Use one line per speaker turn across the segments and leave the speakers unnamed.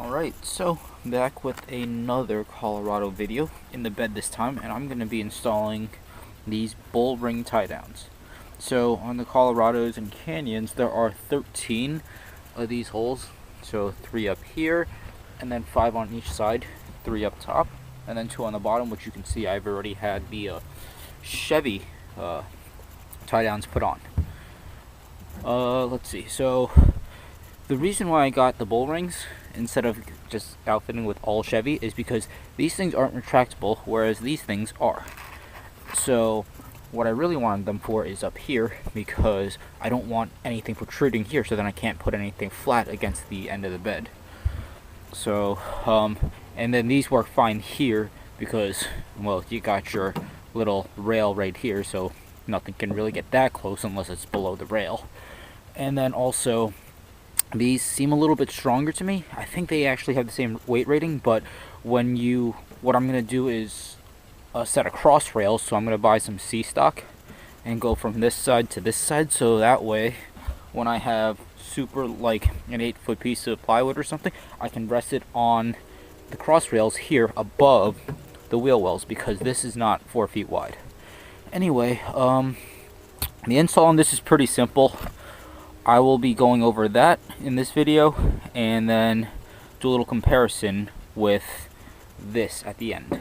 Alright, so back with another Colorado video in the bed this time, and I'm going to be installing these BullRing tie downs. So on the Colorados and Canyons there are 13 of these holes, so 3 up here and then 5 on each side, 3 up top and then 2 on the bottom, which you can see I've already had the Chevy tie downs put on. Let's see, so the reason why I got the BullRings instead of just outfitting with all Chevy is because these things aren't retractable, whereas these things are. So what I really wanted them for is up here, because I don't want anything protruding here, so then I can't put anything flat against the end of the bed. So and then these work fine here because, well, you got your little rail right here, so nothing can really get that close unless it's below the rail. And then also these seem a little bit stronger to me. I think they actually have the same weight rating, but what I'm going to do is set a cross rail, so I'm going to buy some C-stock and go from this side to this side, so that way when I have super, like an 8-foot piece of plywood or something, I can rest it on the cross rails here above the wheel wells, because this is not 4 feet wide. Anyway, the install on this is pretty simple. I will be going over that in this video and then do a little comparison with this at the end.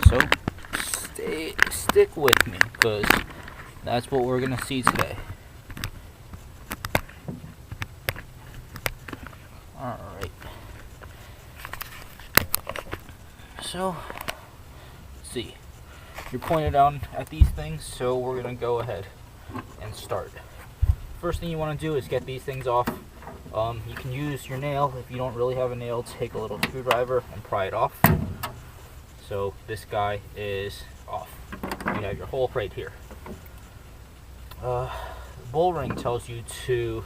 So stick with me, because that's what we're gonna see today. Alright. So let's see. You're pointed down at these things, so we're gonna go ahead and start. First thing you want to do is get these things off. You can use your nail. If you don't really have a nail, take a little screwdriver and pry it off. So this guy is off. You have your hole right here. BullRing tells you to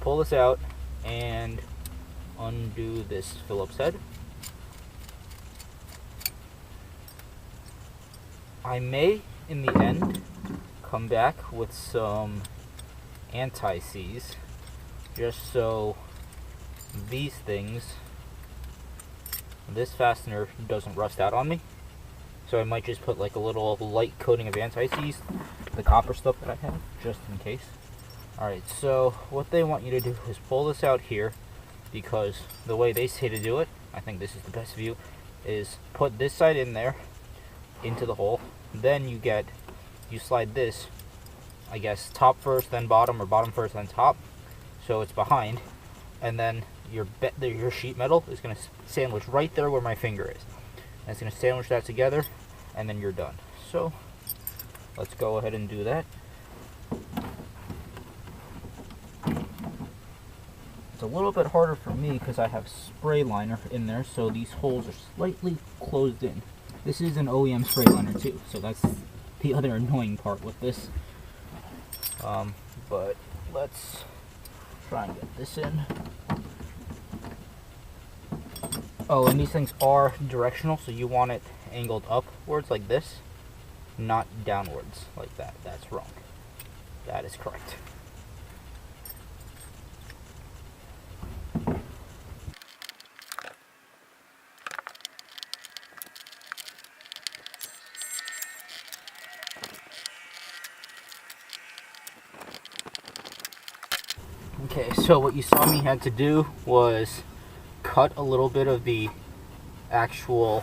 pull this out and undo this Phillips head. I may, in the end, come back with some anti-seize, just so these things, this fastener doesn't rust out on me. So I might just put like a little light coating of anti-seize, the copper stuff that I have, just in case. Alright, so what they want you to do is pull this out here, because the way they say to do it, I think this is the best view, is put this side in there, into the hole, then you slide this, I guess, top first then bottom, or bottom first then top, so it's behind, and then your sheet metal is going to sandwich right there where my finger is. And it's going to sandwich that together, and then you're done. So let's go ahead and do that. It's a little bit harder for me because I have spray liner in there, so these holes are slightly closed in. This is an OEM spray liner too, so that's the other annoying part with this. But let's try and get this in. Oh, and these things are directional, so you want it angled upwards like this, not downwards like that. That's wrong. That is correct. Okay, so what you saw me had to do was cut a little bit of the actual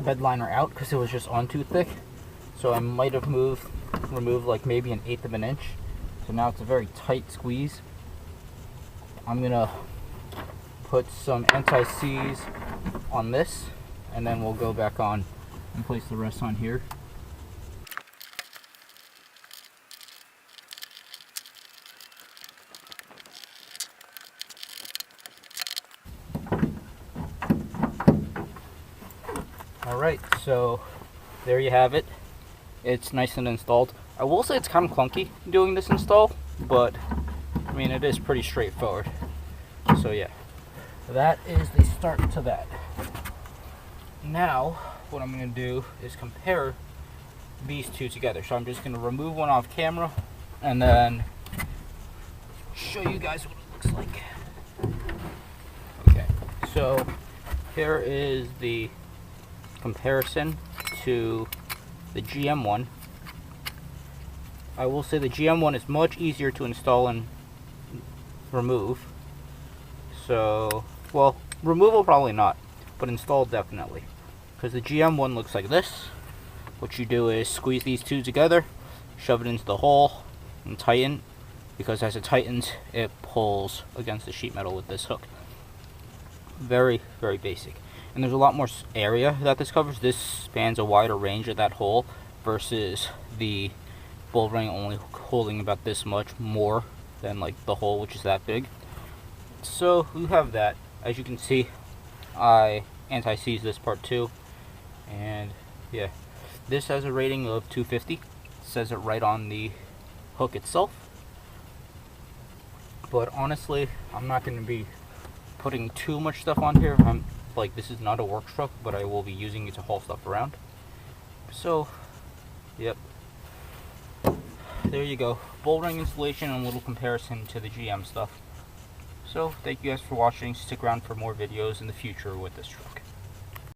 bed liner out because it was just on too thick. So I might have removed like maybe 1/8 of an inch. So now it's a very tight squeeze. I'm gonna put some anti-seize on this, and then we'll go back on and place the rest on here. Alright, so there you have it. It's nice and installed. I will say it's kind of clunky doing this install, but I mean, it is pretty straightforward. So yeah, that is the start to that. Now, what I'm going to do is compare these two together. So I'm just going to remove one off camera and then show you guys what it looks like. Okay, so here is the comparison to the GM one. I will say the GM one is much easier to install and remove. So, well, removal probably not, but install definitely. Because the GM one looks like this. What you do is squeeze these two together, shove it into the hole, and tighten. Because as it tightens, it pulls against the sheet metal with this hook. Very, very basic. And there's a lot more area that this covers. This spans a wider range of that hole versus the BullRing only holding about this much more than like the hole, which is that big. So you have that. As you can see, I anti-seized this part too, and yeah, this has a rating of 250. It says it right on the hook itself. But honestly, I'm not going to be putting too much stuff on here. This is not a work truck, but I will be using it to haul stuff around. So, yep. There you go. BullRing installation and a little comparison to the GM stuff. So, thank you guys for watching. Stick around for more videos in the future with this truck.